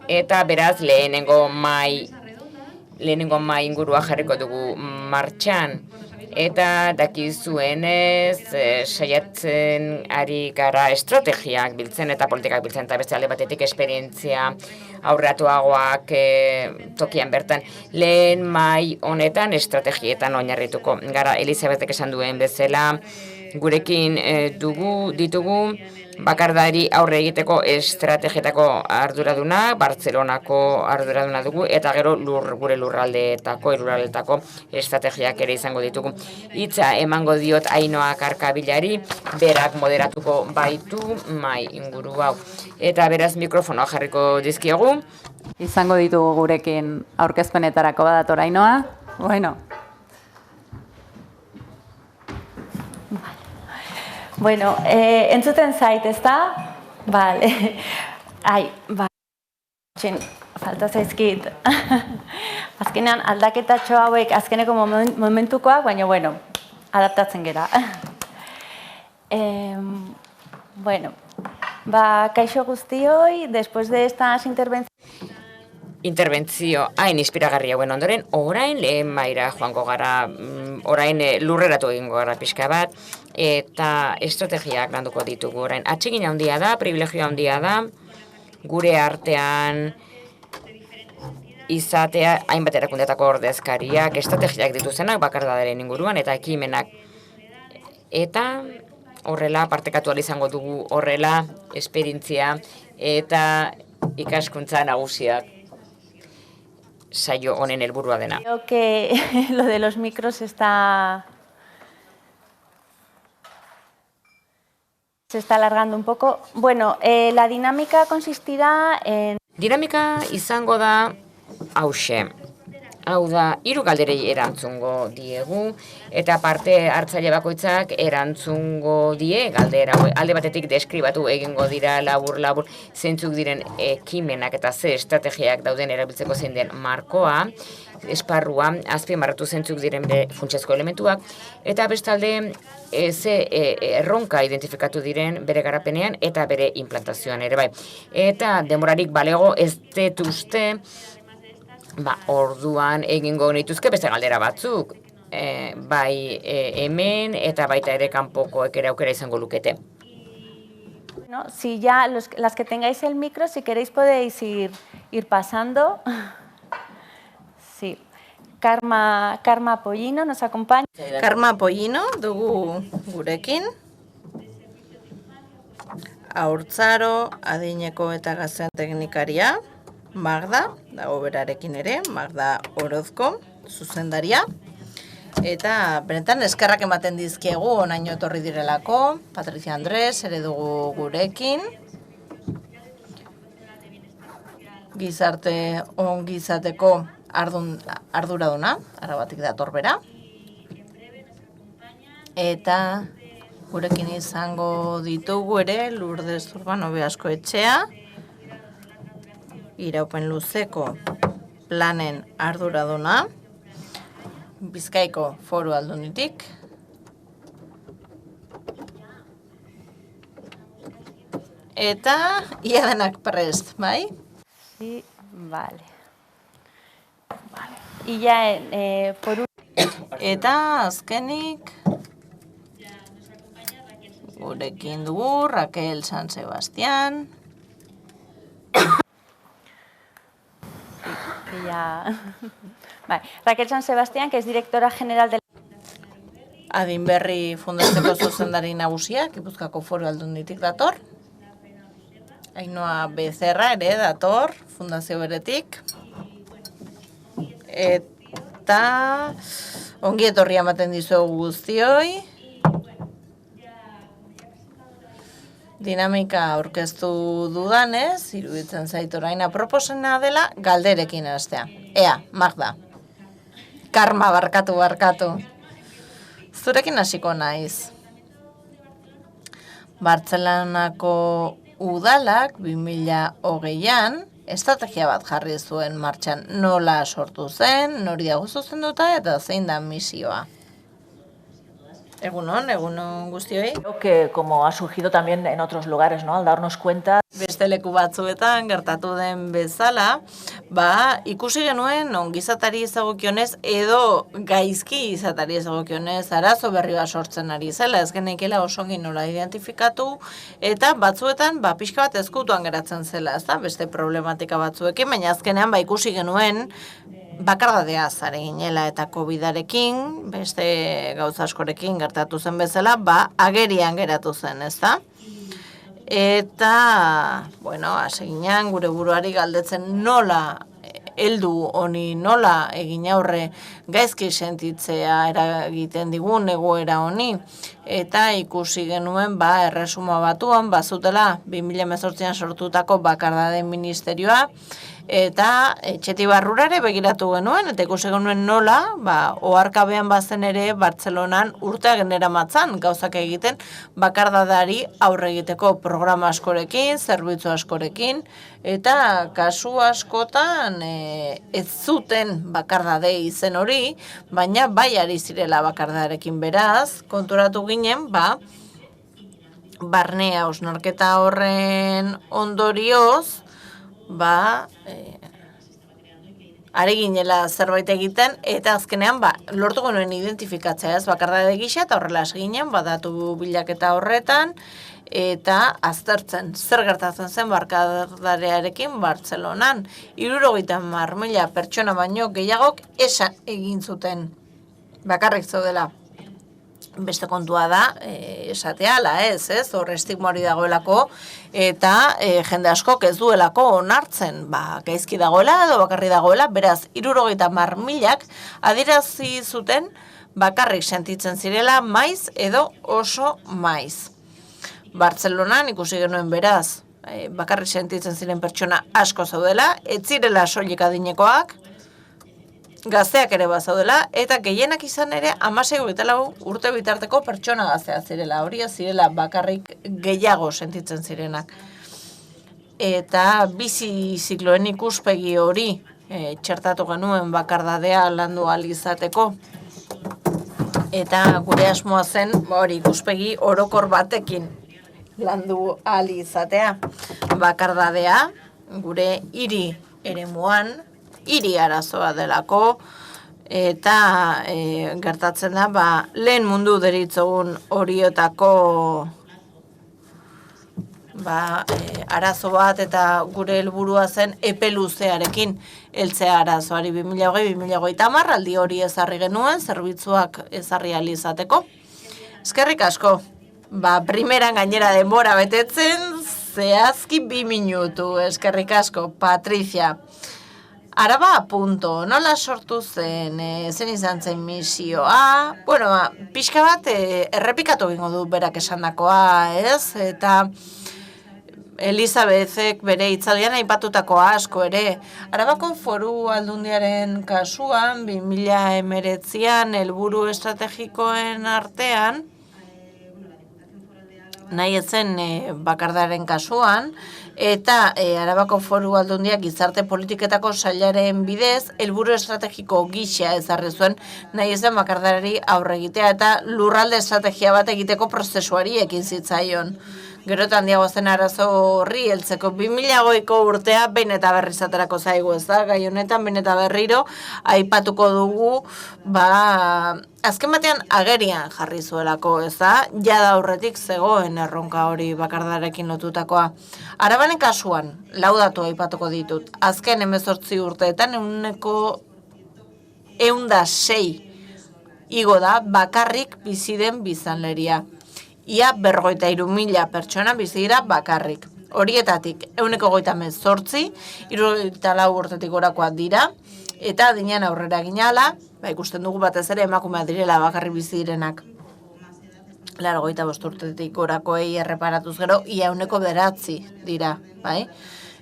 eta beraz lehenengo mai ingurua jarriko dugu martxan. Eta dakizuenez, saiatzen ari gara estrategiak biltzen eta politikak biltzen, eta beste alde batetik esperientzia aurreratuagoak tokian bertan. Lehen mai honetan estrategietan oinarrituko gara. Elizabetek esan duen bezala, gurekin ditugu bakardari aurre egiteko estrategietako arduraduna, Bartzelonako arduraduna dugu, eta gero gure lurraldeetako estrategiak ere izango ditugu. Hitza emango diot Ainhoa Karkabilari, berak moderatuko baitu mai inguru hau. Eta beraz mikrofonoa jarriko dizkiegu. Izango ditugu gurekin aurkezpenetarako badator Ainhoa. Bueno, entzuten zait, ezta? Vale. Falta zaizkit. Azkenean aldaketatxo hauek azkeneko momentukoak, baina bueno, adaptatzen gera. Kaixo guztioi, después de estas interbentzio hain inspiragarria hauen ondoren, orain lehen maira joango gara, orain lurreratu egingo gara pixka bat, eta estrategiak landuko ditugu orain. Atsegin handia da, privilegio handia da, gure artean izatea hainbat erakundeetako ordezkariak, estrategiak dituzenak bakardadaren inguruan eta ekimenak. Eta horrela partekatu izango dugu, horrela esperientzia eta ikaskuntza nagusiak saio honen helburua dena. Creo que lo de los micros se está alargando un poco. Bueno, la dinámica consistirá en... Dinamika izango da hauxe. Hau da, 3 galderei erantzungo diegu, eta parte hartzaile bakoitzak erantzungo die galdera. Alde batetik deskribatu egingo dira labur zeintzuk diren ekimenak eta ze estrategiak dauden erabiltzeko zein den markoa, esparrua, azpimarratu zeintzuk diren funtsezko elementuak, eta bestalde ze erronka identifikatu diren bere garapenean eta bere implantazioan ere bai. Eta demorarik balego ez dut uste, orduan egingo nituzke beste galdera batzuk, bai hemen eta baita ere kanpokoek ere aukera izango lukete. Si ya las que tengáis el micro, si queréis podéis ir pasando. Sí. Karma Pollino nos acompaña. Karma Pollino dugu gurekin. Haurtzaro, adineko eta gaztean teknikaria. Magda, dago berarekin ere, Magda Orozko, zuzendaria. Eta benetan eskerrak ematen dizkiegu onaino etorri direlako, Patricia Andres ere dugu gurekin. Gizarte ongizateko arduraduna, Arabatik dator bera. Eta gurekin izango ditugu ere Lourdes Urbano Beasko etxea, iraupen luzeko planen arduraduna, Bizkaiko Foru Aldunditik. Eta ia denak prest, bai? Sí, vale. Y ya por Eta azkenik gurekin dugu Raquel San Sebastián. Raquel San Sebastián, que es directora general de Adinberri Fundazioko zuzendari nagusia, Gipuzkoako Foru Aldunditik dator. Ainhoa Becerra ere dator, fundazio beretik. Eta ongi etorria ematen dizuegu guztioi. Dinamika aurkeztu dudanez, iruditzen zait orain aproposena dela galderekin hastea. Ea, Magda. Karma barkatu. Zurekin hasiko naiz. Bartzelonako udalak 2020an estrategia bat jarri zuen martxan. Nola sortu zen, nori dago zuzenduta eta zein da misioa? Egunon guztioi. Creo que como ha surgido también en otros lugares, ¿no? Al darnos cuenta. Beste leku batzuetan gertatu den bezala, ikusi genuen ongizatari ezagokionez edo gaizki izatari ezagokionez arazo berri bat sortzen ari zela, ez genekiela oso ongi nola identifikatu, eta batzuetan pixka bat ezkutuan geratzen zela, ez da, beste problematika batzuekin, baina azkenean ikusi genuen bakardadea zare ginela eta COVID-arekin, beste gauza askorekin gertatu zen bezala, agerian geratu zen, ez da? Eta, hasi ginen gure buruari galdetzen nola heldu honi, nola egin aurre gaizki sentitzea eragiten digun egoera honi. Eta ikusi genuen, erresuma batuan, bazutela 2018an sortutako bakardadeen ministerioa, eta etxeti barrurare begiratu genuen, eta ikusi genuen nola, oharkabean bazen ere Bartzelonan urtea genera matzan gauzak egiten bakardadari aurre egiteko programa askorekin, zerbitzu askorekin, eta kasu askotan ez zuten bakardade izen hori, baina bai ari zirela bakardarekin beraz, konturatu ginen, barne hausnarketa horren ondorioz, ari ginela zerbait egiten, eta azkenean lortuko nuen identifikatzea ez bakardade gisa, eta horrela ginen, datu bilaketa horretan, eta aztertzen zer gertatzen zen bakardadearekin Bartzelonan. 70.000 pertsona baino gehiagok esan egin zuten bakarrik zaudela. Beste kontua da, esatea, hor estigma hori dagoelako, eta jende askok ez duelako onartzen, gaizki dagoela edo bakarri dagoela, beraz, 70.000 adierazi zuten bakarrik sentitzen zirela maiz edo oso maiz. Bartzelonan ikusi genuen beraz, bakarrik sentitzen ziren pertsona asko zaudela, ez zirela soilik adinekoak, gazteak ere bazaudela, eta gehienak izan ere 16-24 urte bitarteko pertsona gazteak zirela, hori zirela bakarrik gehiago sentitzen zirenak. Eta bizi zikloen ikuspegi hori txertatu genuen bakardadea landu ahal izateko. Eta gure asmoa zen hori ikuspegi orokor batekin landu ahal izatea. Bakardadea gure hiri eremuan, hiri arazoa delako, eta gertatzen da, lehen mundu deritzogun horietako arazo bat, eta gure helburua zen epe luzearekin heltzea arazoari 2020-2030 aldi hori ezarri genuen, zerbitzuak ezarri ahal izateko. Eskerrik asko, primeran gainera denbora betetzen, zehazki 2 minutu, eskerrik asko, Patricia. Araba, punto, nola sortu zen, zen izan zen misioa, pixka bat errepikatu egingo du berak esandakoa, ez? Eta Elizabethek bere hitzaldian aipatutako asko ere. Arabako Foru Aldundiaren kasuan, 2019an helburu estrategikoen artean, nahi ezen bakardaren kasuan, eta Arabako Foru Aldundiak gizarte politiketako sailaren bidez, helburu estrategiko gisa ezarri zuen nahi ezen bakardari aurre egitea eta lurralde estrategia bat egiteko prozesuari ekin zitzaion. Gero eta handiago zen arazo horri heltzeko 2020ko urtea behin eta berriz aterako zaigu, ez da? Gai honetan behin eta berriro aipatuko dugu, azken batean agerian jarri zuelako, ez da? Jada aurretik zegoen erronka hori bakardarekin lotutakoa. Arabanen kasuan, laudatu aipatuko ditut, azken 18 urteetan 106 igo da bakarrik bizi den biztanleria. Ia 53.000 pertsona bizi dira bakarrik. Horietatik 128, 74 urtetik gorakoak dira, eta adinean aurrera ginala, ikusten dugu batez ere emakumeak direla bakarrik bizi direnak. 85 urtetik gorakoei erreparatuz gero, ia 109 dira, bai?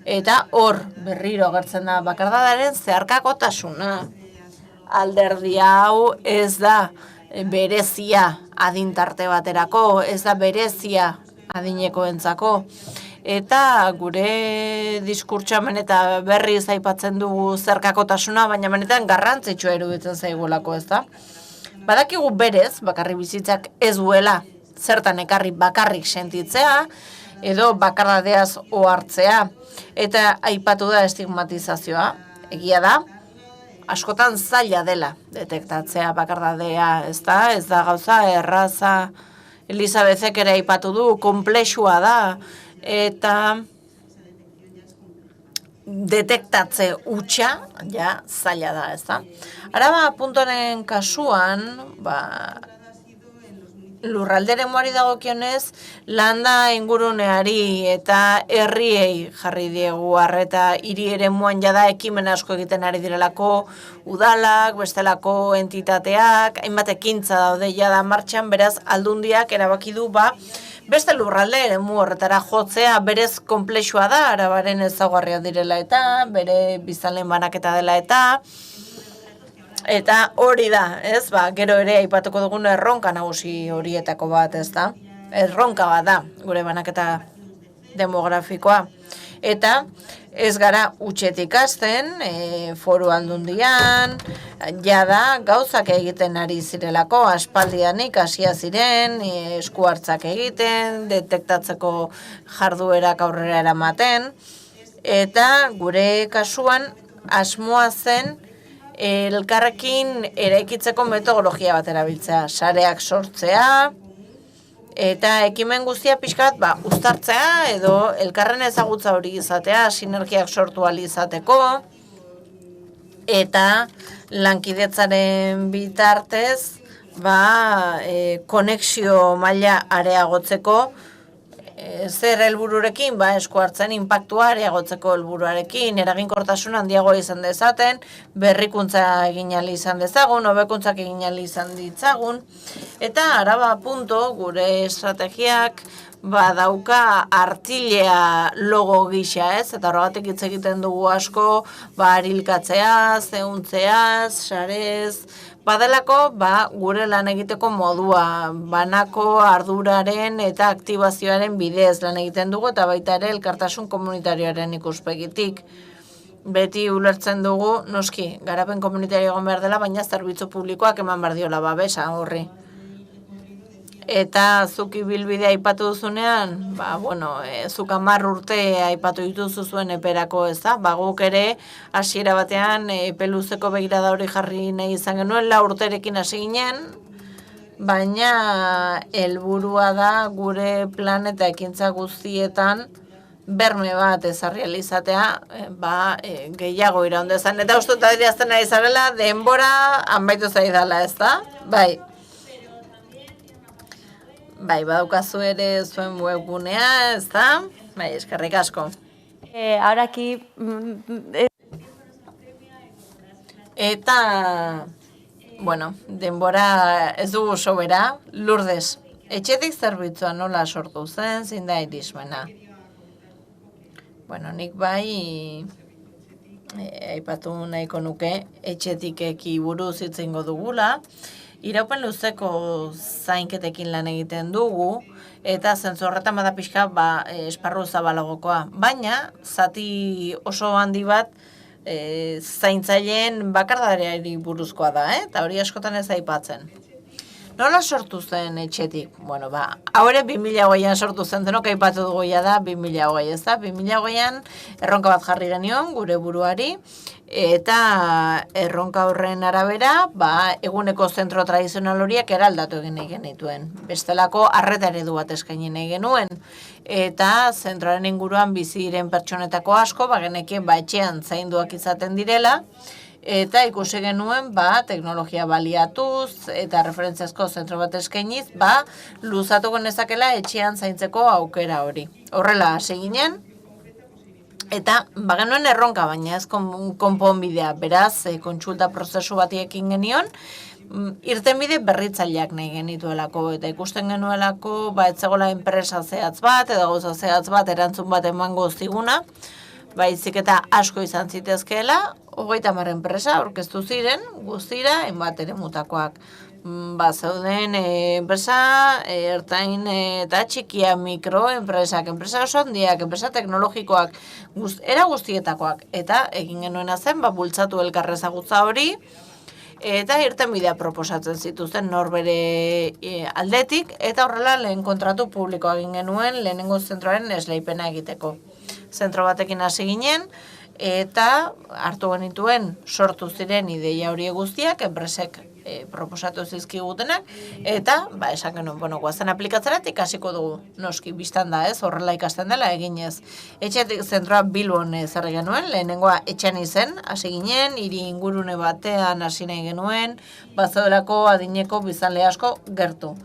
Eta hor berriro agertzen da bakardadaren zeharkakotasuna. Alderdi hau ez da berezia adintarte baterako, ez da berezia adinekoentzako. Eta gure diskurtsoan eta berriz aipatzen dugu zerkakotasuna, baina benetan garrantzitsua iruditzen zaigulako, ez da? Badakigu berez, bakarrik bizitzak ez duela zertan ekarri bakarrik sentitzea, edo bakardadeaz ohartzea, eta aipatu da estigmatizazioa, egia da, askotan zaila dela detektatzea bakardadea, ez da gauza erraza, Elizabethek ere aipatu du, konplexua da, eta detektatze hutsa, ja, zaila da, ez da. Araba puntoren kasuan, lurralderen moari dagokionez, landa inguruneari eta herriei jarri diegu arreta, hiri eremuan jada ekimen asko egiten ari direlako, udalak, bestelako entitateak, hainbat ekintza daude jada martxan, beraz aldundiak erabaki du beste lurralde eremu horretara jotzea berez konplexua da, Arabaren ezaugarriak direla eta, bere biztanleen banaketa dela eta hori da, ez, gero ere aipatuko dugun erronka nagusi horietako bat, ez da? Erronka bat da, gure banaketa demografikoa. Eta ez gara utxetik hasten, foru aldundian, jada gauzak egiten ari zirelako, aspaldianik hasia ziren, esku hartzak egiten, detektatzeko jarduerak aurrera eramaten, eta gure kasuan asmoa zen, elkarrekin eraikitzeko metodologia bat erabiltzea, sareak sortzea, eta ekimen guztia pixkat uztartzea edo elkarren ezagutza hori izatea, sinergiak sortu ahal izateko, eta lankidetzaren bitartez konexio maila areagotzeko, zer helbururekin, esku hartzen inpaktua areagotzeko helburuarekin, eraginkortasun handiagoa izan dezaten, berrikuntza egin ahal izan dezagun, hobekuntzak egin ahal izan ditzagun, eta Araba punto gure estrategiak dauka artilea logo gisa, ez? Eta horregatik hitz egiten dugu asko, harilkatzeaz, zeuntzeaz, sarez, badelako, gure lan egiteko modua, banako arduraren eta aktibazioaren bidez lan egiten dugu, eta baita ere elkartasun komunitarioaren ikuspegitik. Beti ulertzen dugu, noski, garapen komunitario egon behar dela, baina zerbitzu publikoak eman behar diola babesa horri. Eta zuk ibilbidea aipatu duzunean, zuk 10 urte aipatu dituzu zuen eperako, ez da? Guk ere hasiera batean peluzeko begirada hori jarri nahi izan genuen, 4 urterekin hasi ginen, baina helburua da gure plan eta ekintza guztietan berme bat ezarri izatea, gehiago iraun dezan. Eta uste dut adierazten ari zarela, denbora hanbaitu zaidala, ez da? Badaukazu ere zuen webgunea, ez da? Eskerrik asko. Ahora aquí... Eta, denbora ez dugu sobera, Lourdes, etxetik zerbitzua nola sortu zen, zein da irismena? Nik aipatu nahiko nuke, etxetik eki buruz hitz egingo dugula, iraupen luzeko zainketekin lan egiten dugu, eta zentzu horretan bada pixka esparru zabalagokoa. Baina, zati oso handi bat zaintzaileen bakardadeari buruzkoa da, eta hori askotan ez aipatzen. Nola sortu zen etxetik? Hau ere 2008an sortu zen, denok aipatu dugu da 2008, ez da? 2008an erronka bat jarri genion gure buruari, eta erronka horren arabera, eguneko zentro tradizional horiek eraldatu egin nahi genituen. Bestelako arreta eredu bat eskaini nahi genuen. Eta zentroaren inguruan bizi diren pertsonetako asko, genekien etxean zainduak izaten direla, eta ikusi genuen, teknologia baliatuz eta referentziazko zentro bat eskainiz, luzatu genezakela etxean zaintzeko aukera hori. Horrela hasi ginen, eta genuen erronka, baina ez konponbidea, beraz, kontsulta prozesu batiekin genion, irtenbide berritzaileak nahi genituelako, eta ikusten genuelako, ez zegoela enpresa zehatz bat, edo gauza zehatz bat, erantzun bat emango ziguna, baizik eta asko izan zitezkeela, 30 enpresa aurkeztu ziren, guztira, hainbat ere mutakoak. Zeuden enpresa, ertain eta txikia mikroenpresak, enpresa oso handiak, enpresa teknologikoak, era guztietakoak. Eta egin genuena zen, bultzatu elkarrezagutza hori, eta irtenbidea proposatzen zituzten norbere aldetik, eta horrela lehen kontratu publikoa egin genuen lehenengo zentroaren esleipena egiteko. Zentro batekin hasi ginen, eta hartu genituen sortu ziren ideia hori guztiak, enpresek proposatu zizkigutenak, eta, esan genuen, guazen aplikatzera ikasiko dugu, noski, biztan da, horrela ikasten dela, eginez. Etxetik zentroa Bilbon ezarri genuen, lehenengoa etxean izen, hasi ginen, hiri ingurune batean hasi nahi genuen, bazoelako adineko bizanle asko gertu.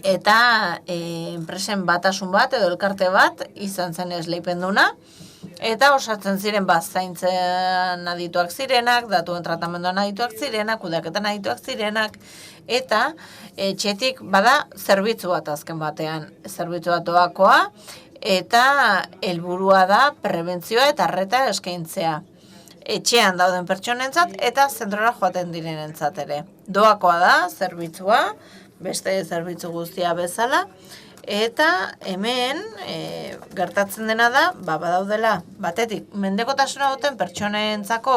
Eta enpresen batasun bat edo elkarte bat izan zen esleipenduna, eta osatzen ziren zaintzen adituak zirenak, datuen tratamenduan adituak zirenak, kudeaketan adituak zirenak, eta etxetik bada zerbitzu bat azken batean, zerbitzu bat doakoa, eta helburua da prebentzioa eta arreta eskaintzea. Etxean dauden pertsonentzat eta zentrora joaten direnentzat ere. Doakoa da zerbitzua, beste zerbitzu guztia bezala, eta hemen gertatzen dena da, badaudela, batetik, mendekotasuna duten pertsonentzako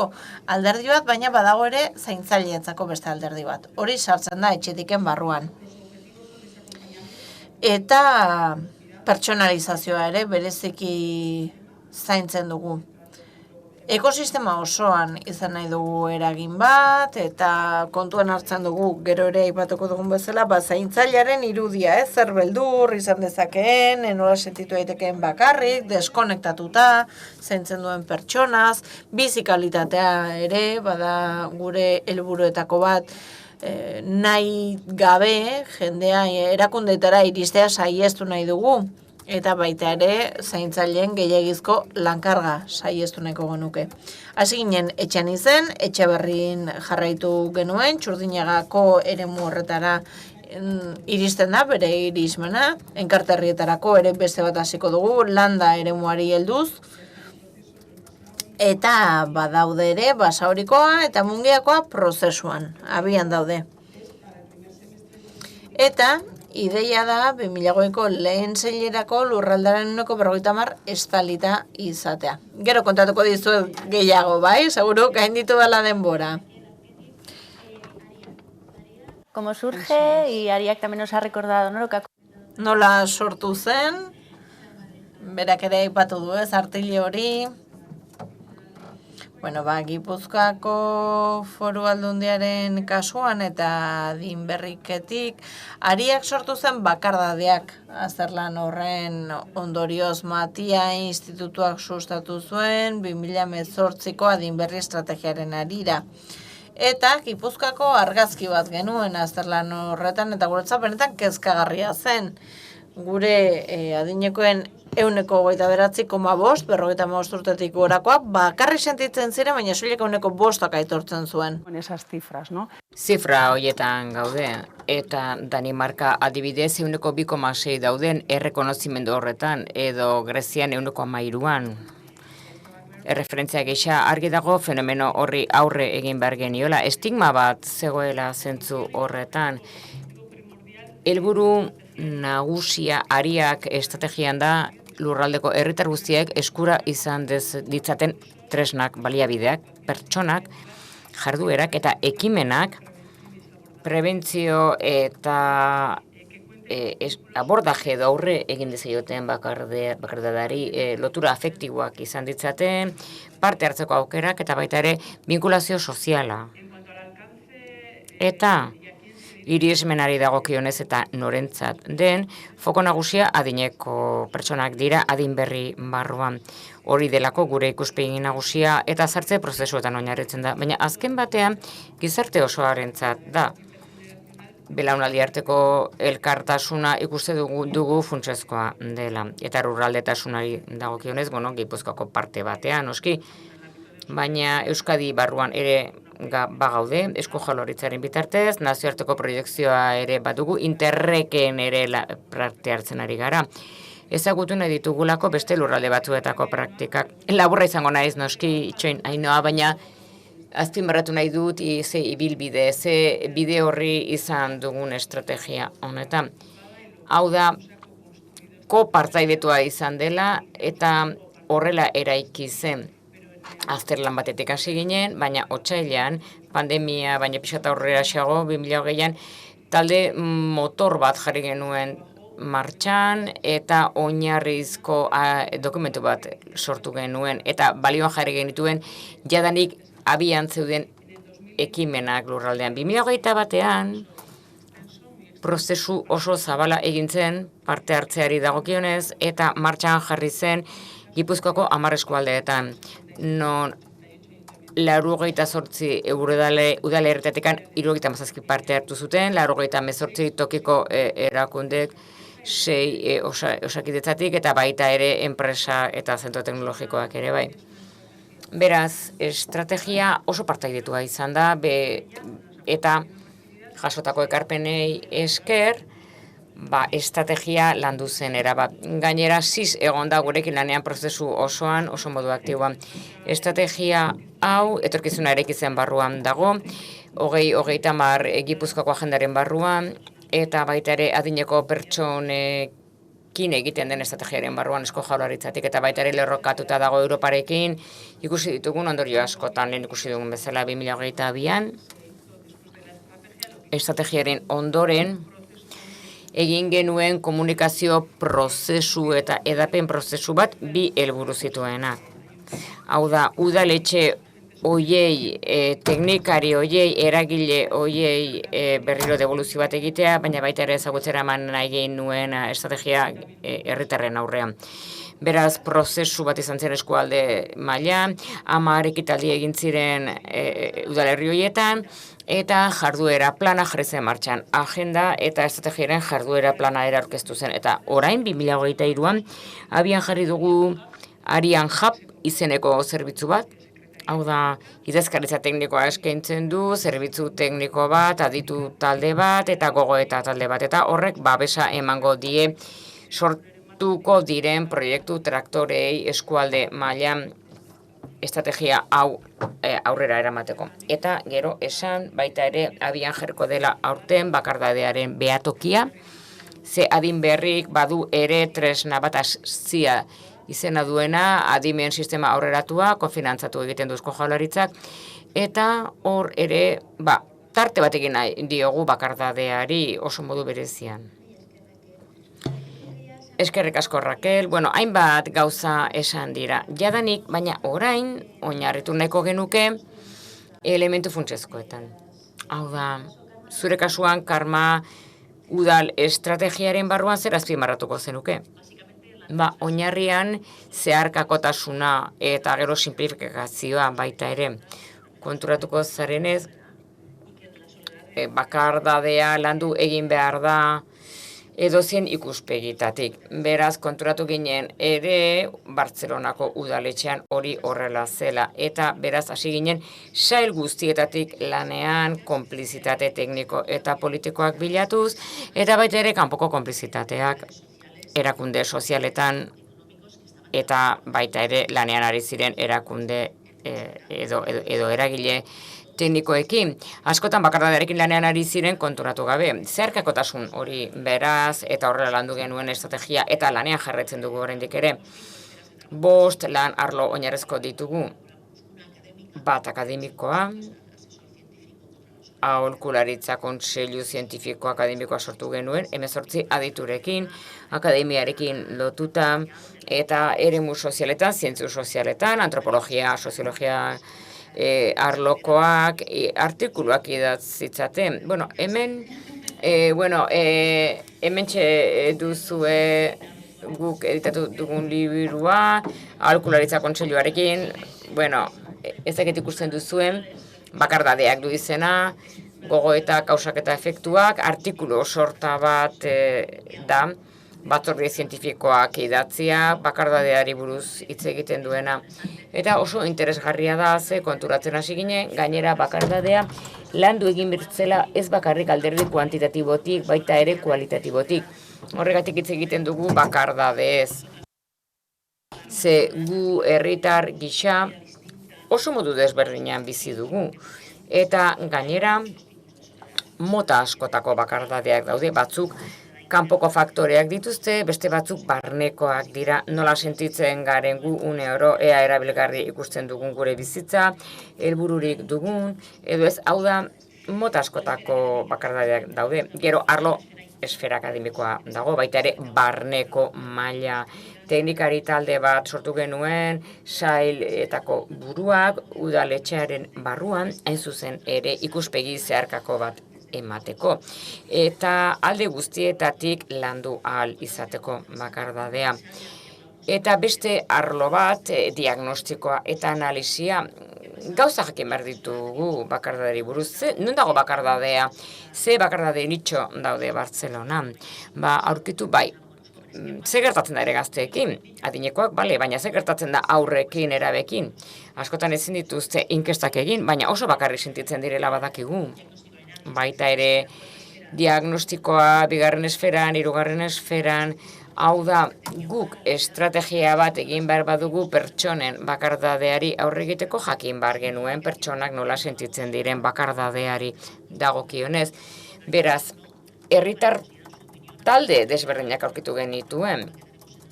alderdi bat, baina badago ere zaintzaileentzako beste alderdi bat. Hori sartzen da etxetiken barruan. Eta pertsonalizazioa ere bereziki zaintzen dugu. Ekosistema osoan izan nahi dugu eragin bat, eta kontuan hartzen dugu, gero ere aipatuko dugun bezala, zaintzailearen irudia, zer beldur izan dezakeen, nola sentitu daitekeen bakarrik, deskonektatuta, zaintzen duen pertsonaz, bizi kalitatea ere, bada gure helburuetako bat, nahi gabe, jendea erakundeetara iristea saiestu nahi dugu. Eta baita ere, zaintzaileen gehiagizko lankarga saiestu nahiko genuke. Hasi ginen etxean izen, etxe berrin jarraitu genuen, Txurdinagako eremu horretara iristen da, bere irismena, enkarterrietarako ere beste bat hasiko dugu, landa eremuari helduz, eta badaude ere, Basaurikoa eta Mungiakoa prozesuan, abian daude. Eta ideia da, 2008ko lehen zeilerako lurraldaren 50% estalita izatea. Gero kontatuko dizu gehiago, bai? Seguro, gainditu dela denbora. ¿Cómo surge? Y Ariak también nos ha recordado, ¿no? Nola sortu zen, berak ere aipatu du ez, artile hori. Bueno, Gipuzkoako Foru Aldundiaren kasuan eta Dinberriketik Ariak sortu zen bakardadeak azterlan horren ondorioz Matia Institutuak sustatu zuen 2018ko Adinberri estrategiaren harira. Eta Gipuzkoako argazki bat genuen azterlan horretan eta guretzat benetan kezkagarria zen. Gure adinekoen 129,5, 55 urtetik gorakoa, bakarrik sentitzen ziren, baina soilik 105 aitortzen zuen. Esas cifras, ¿no? Zifra horietan gaude, eta Danimarka adibidez 2,6 dauden errekonozimendu horretan, edo Grezian 1,13an. Erreferentzia gisa argi dago fenomeno horri aurre egin behar geniola, estigma bat zegoela zentzu horretan. Helburu nagusia Ariak estrategian da lurraldeko herritar guztiek eskura izan ditzaten tresnak, baliabideak, pertsonak, jarduerak eta ekimenak prebentzio eta abordaje edo aurre egin dezaioten bakardadari lotura afektiboak izan ditzaten, parte hartzeko aukerak eta baita ere binkulazio soziala. Eta irismenari dagokionez eta norentzat den, foko nagusia adineko pertsonak dira adinberri barruan. Hori delako gure ikuspegi nagusia eta sartze prozesuetan oinarritzen da, baina azken batean gizarte osoarentzat da. Belaunaldi arteko elkartasuna ikuste dugu funtsezkoa dela. Eta ruraldetasunari dagokionez, Gipuzkoako parte batean, noski, baina Euskadi barruan ere bagaude, Eusko Jaurlaritzaren bitartez, nazioarteko proiektzioa ere badugu, Interreken ere parte hartzen ari gara. Ezagutu nahi ditugulako beste lurralde batzuetako praktikak. Laburra izango naiz, noski, itxoin, Ainoa, baina azpimarratu nahi dut ze ibilbide, ze bide horri izan dugun estrategia honetan. Hau da, kopartzaidetua izan dela eta horrela eraiki zen. azterlan batetik hasi ginen, baina otsailean, pandemia, baina pixata aurrera xago, 2020an, talde motor bat jarri genuen martxan eta oinarrizko dokumentu bat sortu genuen eta balioan jarri genituen jadanik abian zeuden ekimenak lurraldean. 2021an prozesu oso zabala egin zen parte hartzeari dagokionez eta martxan jarri zen Gipuzkoako 10 eskualdeetan. Non 98 udalerritatekan 77 parte hartu zuten, 98 tokiko erakundek 6 osakidetzatik eta baita ere enpresa eta zentro teknologikoak ere bai. Beraz, estrategia oso partaidetua izan da, eta jasotako ekarpenei esker, estrategia landu zen erabat. Gainera, ziz egon da gurekin lanean prozesu osoan, oso modu aktiboan. Estrategia hau, etorkizuna erekitzen barruan dago, 30 Gipuzkoako agendaren barruan, eta baita ere adineko pertsonekin egiten den estrategiaren barruan Eusko Jaurlaritzatik, eta baita ere lerrokatuta dago Europarekin, ikusi ditugun ondorio askotan, lehen ikusi dugun bezala 2022an, estrategiaren ondoren, egin genuen komunikazio prozesu eta edapen prozesu bat 2 helburu zituena. Hau da, udaletxe oiei, teknikari oiei, eragile oiei berriro devoluzio bat egitea, baina baita ere ezagutzera eman nahi genuen estrategia herritarren aurrean. Beraz, prozesu bat izan zen eskualde maila, 10 ekitaldi egin ziren udalerri horietan, eta jarduera plana jarri zen martxan. Agenda eta estrategiaren jarduera plana era aurkeztu zen. Eta orain, 2023an, abian jarri dugu Arian Hub izeneko zerbitzu bat. Hau da, idazkaritza teknikoa eskaintzen du, zerbitzu tekniko bat, aditu talde bat, eta gogoeta talde bat. Eta horrek babesa emango die sortuko diren proiektu traktorei eskualde mailan estrategia hau aurrera eramateko. Eta gero esan baita ere abian jarriko dela aurten bakardadearen behatokia, ze adin berrik badu ere tresna bat azia izena duena, adimen sistema aurreratua, kofinantzatu egiten duzko Jaurlaritzak, eta hor ere, tarte bat egin nahi diogu bakardadeari oso modu berezian. Eskerrik asko Raquel, hainbat gauza esan dira. Jadanik, baina orain, oinarritu nahiko genuke elementu funtsezkoetan. Hau da, zure kasuan karma udal estrategiaren barruan zer azpimarratuko zenuke? Oinarrian zeharkakotasuna eta gero simplifikazioa baita ere. Konturatuko zarenez, bakardadea landu egin behar da, edozien ikuspegitatik. Beraz, konturatu ginen ere Bartzelonako udaletxean hori horrela zela. Eta beraz, hasi ginen sail guztietatik lanean konplizitate tekniko eta politikoak bilatuz, eta baita ere kanpoko konplizitateak erakunde sozialetan eta baita ere lanean ari ziren erakunde edo eragile teknikoekin. Askotan bakardadearekin lanean ari ziren konturatu gabe. Zeharkakotasun hori beraz eta horrela landu genuen estrategia eta lanean jarraitzen dugu oraindik ere. 5 lan arlo oinarrizko ditugu. Bat akademikoa, aholkularitza kontseilu zientifiko akademikoa sortu genuen, 18 aditurekin, akademiarekin lotuta, eta eremu sozialetan, zientzu sozialetan, antropologia, soziologia, arlokoak, artikuluak idatzitzaten. Hemen duzue guk editatu dugun liburua, aholkularitza kontseiluarekin, ezakit ikusten duzuen, bakardadeak du izena, gogoeta, kausak eta efektuak, artikulu sorta bat da, batzorde zientifikoak idatzia, bakardadeari buruz hitz egiten duena. Eta oso interesgarria da, ze konturatzen hasi ginen, gainera bakardadea landu egin bertzela ez bakarrik alderdi kuantitatibotik, baita ere kualitatibotik. Horregatik hitz egiten dugu bakardadeez. Ze gu herritar gisa oso modu desberdinean bizi dugu. Eta gainera mota askotako bakardadeak daude, batzuk kanpoko faktoreak dituzte, beste batzuk barnekoak dira, nola sentitzen garen gu une oro, ea erabilgarri ikusten dugun gure bizitza, helbururik dugun, edo ez, hau da, mota askotako bakardadeak daude. Gero, arlo esfera akademikoa dago, baita ere barneko maila teknikari talde bat sortu genuen, sailetako buruak, udaletxearen barruan, hain zuzen ere ikuspegi zeharkako bat emateko. Eta alde guztietatik landu ahal izateko bakardadea. Eta beste arlo bat, diagnostikoa eta analisia, gauza jakin behar ditugu bakardaderi buruz. Non dago bakardadea? Ze bakardade nitxo daude Bartzelonan? Aurkitu bai. Ze gertatzen da ere gazteekin? Adinekoak, bale, baina ze gertatzen da aurrekin, erabekin? Askotan ezin dituzte inkestak egin, baina oso bakarrik sentitzen direla badakigu. Baita ere diagnostikoa bigarren esferan, hirugarren esferan, hau da guk estrategia bat egin behar badugu pertsonen bakardadeari aurre egiteko jakin behar genuen pertsonak nola sentitzen diren bakardadeari dagokionez. Beraz, herritar talde desberdinak aurkitu genituen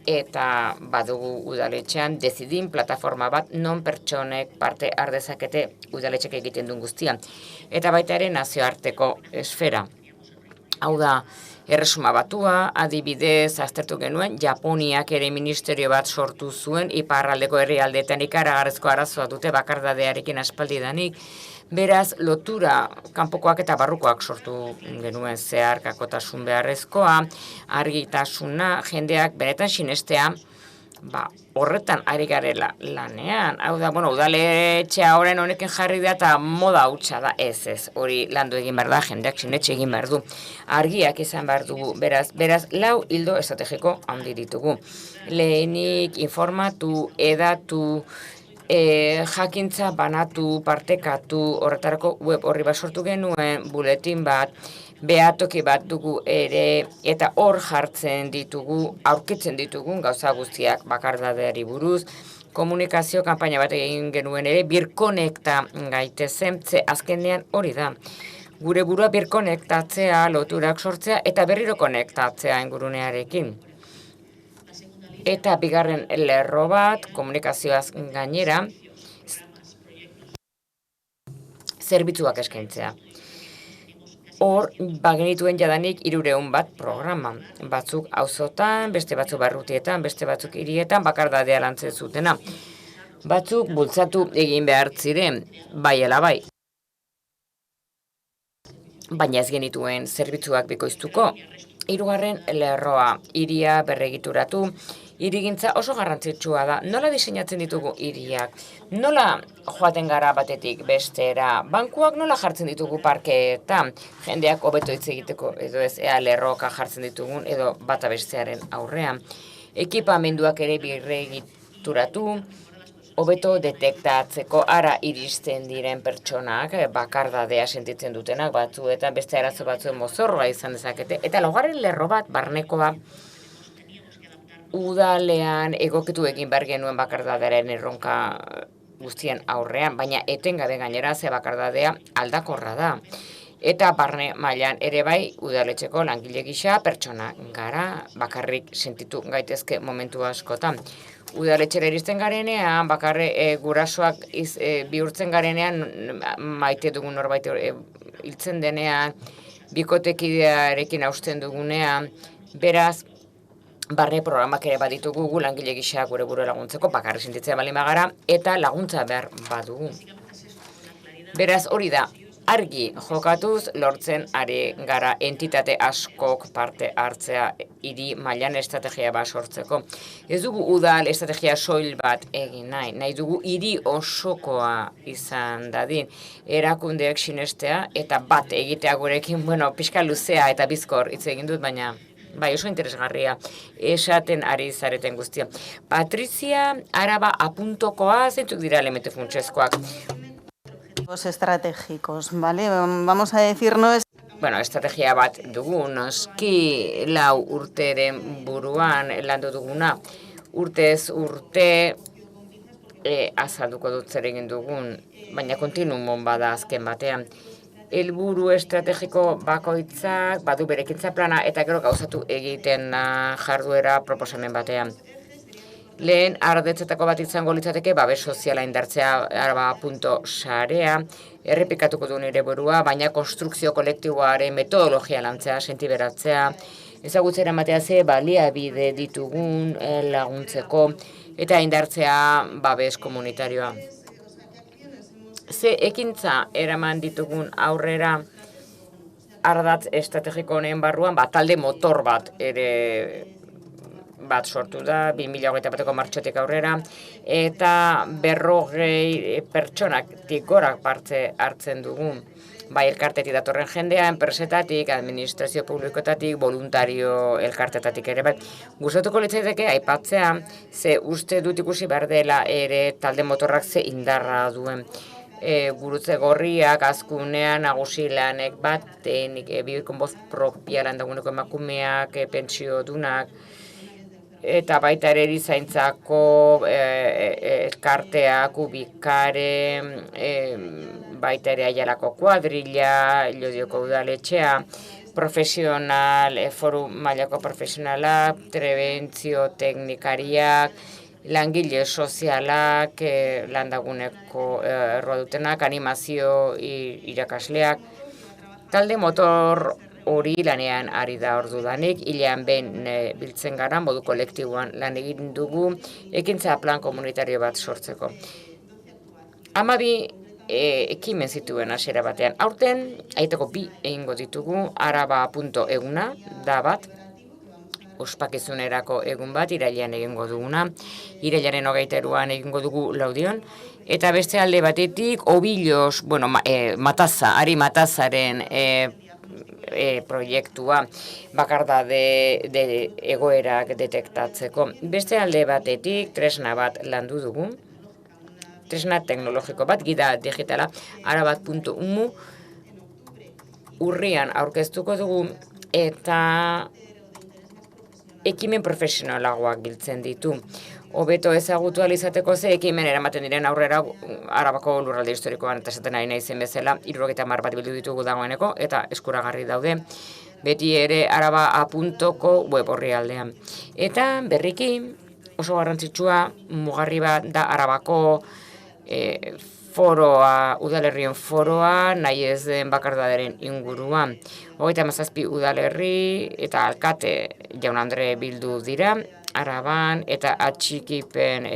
eta badugu udaletxean Decidin plataforma bat non pertsonek parte har dezakete udaletxek egiten duen guztia. Eta baita ere nazioarteko esfera. Hau da, Erresuma Batua, adibidez, aztertu genuen, Japoniak ere ministerio bat sortu zuen, iparraldeko herrialdeetan ikaragarrizko arazoa dute bakardadearekin aspaldidanik, beraz, lotura kanpokoak eta barrukoak sortu genuen zeharkakotasun beharrezkoa, argitasuna, jendeak benetan sinestea, horretan ari garela lanean. Hau da, udaletxea horren honekin jarri da eta moda hutsa da, ez, hori landu egin behar da, jendeak sinetxe egin behar du. Argiak izan behar dugu, beraz, lau hildo estrategiko handi ditugu. Lehenik informatu, edatu, jakintza banatu, partekatu, horretarako web horri bat sortu genuen, buletin bat, behatoki bat dugu ere, eta hor jartzen ditugu, aurkitzen ditugun gauza guztiak bakardadeari buruz, komunikazio kanpaina bat egin genuen ere, birkonekta gaitezen, ze azkenean hori da. Gure burua birkonektatzea, loturak sortzea, eta berriro konektatzea ingurunearekin. Eta bigarren lerro bat, komunikazioaz gainera, zerbitzuak eskaintzea. Hor, bagenituen jadanik 300 bat programa. Batzuk auzotan, beste batzuk barrutietan, beste batzuk hirietan, bakardadea lantzen zutena. Batzuk bultzatu egin behar ziren, bai ala bai. Baina ez genituen zerbitzuak bikoiztuko. Hirugarren lerroa, hiria berregituratu. Hirigintza oso garrantzitsua da. Nola diseinatzen ditugu hiriak? Nola joaten gara batetik bestera? Bankuak nola jartzen ditugu parkeetan? Jendeak hobeto hitz egiteko, edo ez ea lerroka jartzen ditugun, edo bata bestearen aurrean. Ekipamenduak ere berregituratu, hobeto detektatzeko ara iristen diren pertsonak, bakardadea sentitzen dutenak batzuetan, beste arazo batzuen mozorroa izan dezakete. Eta laugarren lerro bat, barnekoa, udalean egokitu egin behar genuen bakardadearen erronka guztien aurrean, baina etengabe gainera ze bakardadea aldakorra da. Eta barne mailan ere bai udaletxeko langile gisa pertsona gara bakarrik sentitu gaitezke momentu askotan. Udaletxera iristen garenean, bakarre gurasoak bihurtzen garenean, maite dugun norbait hiltzen denean, bikotekidearekin hausten dugunean, beraz, barne programak ere baditugu gu langile gisa gure buru laguntzeko, bakarri sentitzea bali magara, eta laguntza behar badugu. Beraz, hori da, argi jokatuz lortzen ari gara entitate askok parte hartzea hiri mailan estrategia bat sortzeko. Ez dugu udal estrategia soil bat egin nahi dugu hiri osokoa izan dadin. Erakundeek sinestea eta bat egitea gurekin, pixka luzea eta bizkor hitz egin dut, baina bai, oso interesgarria esaten ari zareten guztia. Patrizia, Araba apuntokoa, zeintzuk dira elementu funtsezkoak? Estratégicos, ¿vale? Vamos a decir, no es... Estrategia bat dugu, noski lau urteren buruan landu duguna. Urtez urte azalduko dut zer egin dugun, baina kontinumon bada azken batean. helburu estrategiko bakoitzak badu bere ekintza plana eta gero gauzatu egiten jarduera proposamen batean. Lehen ardetzetako bat izango litzateke babes soziala indartzea araba.sarea, errepikatuko du nire burua, baina konstrukzio kolektiboaren metodologia lantzea, sentiberatzea, ezagutzera ematea ze baliabide ditugun laguntzeko eta indartzea babes komunitarioa. Ze ekintza eraman ditugun aurrera ardatz estrategiko honen barruan, talde motor bat ere bat sortu da, 2021ko martxotik aurrera, eta 40 pertsonak gorak parte hartzen dugu. Bai elkartetik datorren jendea, enpresetatik, administrazio publikoetatik, voluntario elkartetatik ere. Gustatuko litzaideke aipatzea, ze uste dut ikusi behar dela ere talde motorrak ze indarra duen. Gurutze gorriak, azkunean, nagusi lanek batenik, bibirkon boz propia landaguneko emakumeak, pentsio dunak, eta baita ere erizaintzako elkarteak, ubikare, baita ere Aialako kuadrilla, Llodioko udaletxea, profesional, foru mailako profesionalak, prebentzio teknikariak, langile sozialak, landaguneko erroa dutenak, animazio irakasleak, talde motor hori lanean ari da ordudanik, hilean behin biltzen gara, modu kolektiboan lan egin dugu, ekintza plan komunitario bat sortzeko. 12 ekimen zituen hasiera batean. Aurten, aiteko 2 egingo ditugu, araba.eguna da bat, ospakizunerako egun bat, irailean egingo duguna, irailaren 23an egingo dugu Laudion, eta beste alde batetik, Obilos, Mataza, Ari Matazaren proiektua bakardade egoerak detektatzeko. Beste alde batetik tresna bat landu dugu, tresna teknologiko bat, gida digitala, arabat.umu, urrian aurkeztuko dugu eta ekimen profesionalagoak biltzen ditu. Hobeto ezagutu alizateko ze ekimen eramaten diren aurrera Arabako lurralde historikoan eta esaten ari naizen bezala 70 bat bildu ditugu dagoeneko eta eskuragarri daude beti ere araba.ko web orrialdean. Eta berriki oso garrantzitsua mugarri bat da Arabako foroa, udalerrien foroa, nahi ez den bakardaderen inguruan. 37 udalerri eta alkate jaun Andre bildu dira, Araban eta atxikipen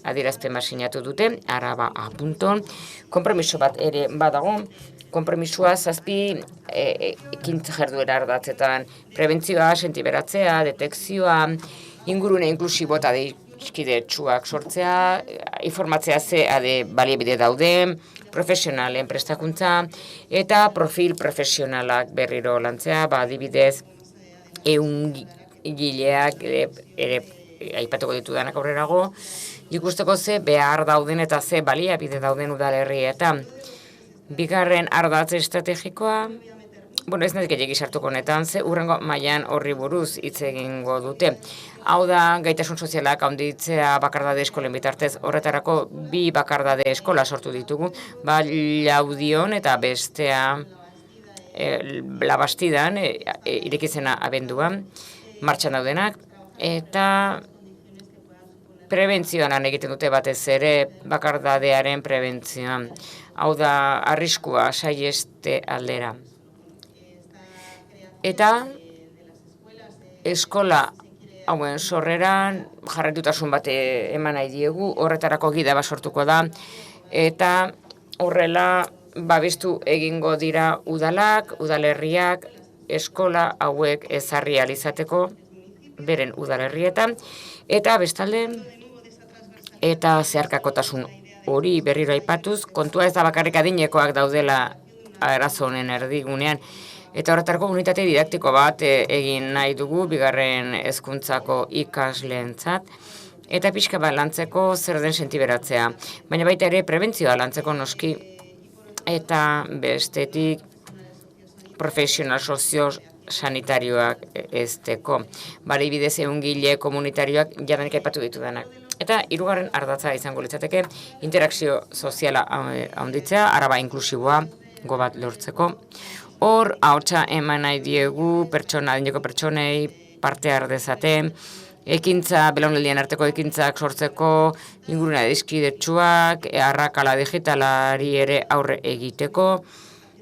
adierazpen bat sinatu dute, araba.on. Konpromiso bat ere badago, konpromisoa 7 ekintza jarduera ardatzetan, prebentzioa, sentiberatzea, detekzioa, ingurune inklusibo eta deiskidetsuak sortzea, informatzea ze baliabide dauden, profesionalen prestakuntza eta profil profesionalak berriro lantzea, adibidez, gileak ere aipatuko ditudanak aurrerago, ikusteko ze behar dauden eta ze baliabide dauden udalerrietan. Bigarren ardatz estrategikoa, ez nazik gehiagik sartuko honetan, ze hurrengo mailan horri buruz hitz egingo dute. Hau da, gaitasun sozialak handitzea bakardade eskolen bitartez, horretarako 2 bakardade eskola sortu ditugu, Laudion eta bestea Labastidan, irekizena abenduan, martxan daudenak, eta prebentzioan lan egiten dute batez ere bakardadearen prebentzioan. Hau da, arriskua saieste aldera. Eta eskola hauen sorreran jarraitutasun bat eman nahi diegu, horretarako gida bat sortuko da, eta horrela babestu egingo dira udalak, udalerriak, eskola hauek ezarri alizateko beren udalerrietan, eta bestalde, eta zeharkakotasun hori berriro aipatuz, kontua ez da bakarrik adinekoak daudela arazo honen erdigunean, eta horretarako unitate didaktiko bat egin nahi dugu, bigarren hezkuntzako ikasleentzat, eta pixka bat lantzeko zer den sentiberatzea, baina baita ere prebentzioa lantzeko noski, eta bestetik profesional sozio-sanitarioak ezteko. Adibidez ehungile komunitarioak jadanik aipatu ditudanak. Eta 3. ardatza izango litzateke interakzio soziala handitzea, Araba inklusiboa bat lortzeko. Hor, ahotsa eman nahi diegu adineko pertsonei parte har dezaten, ekintza, belaunaldien arteko ekintzak sortzeko, ingurune adiskidetsuak, arrakala digitalari ere aurre egiteko,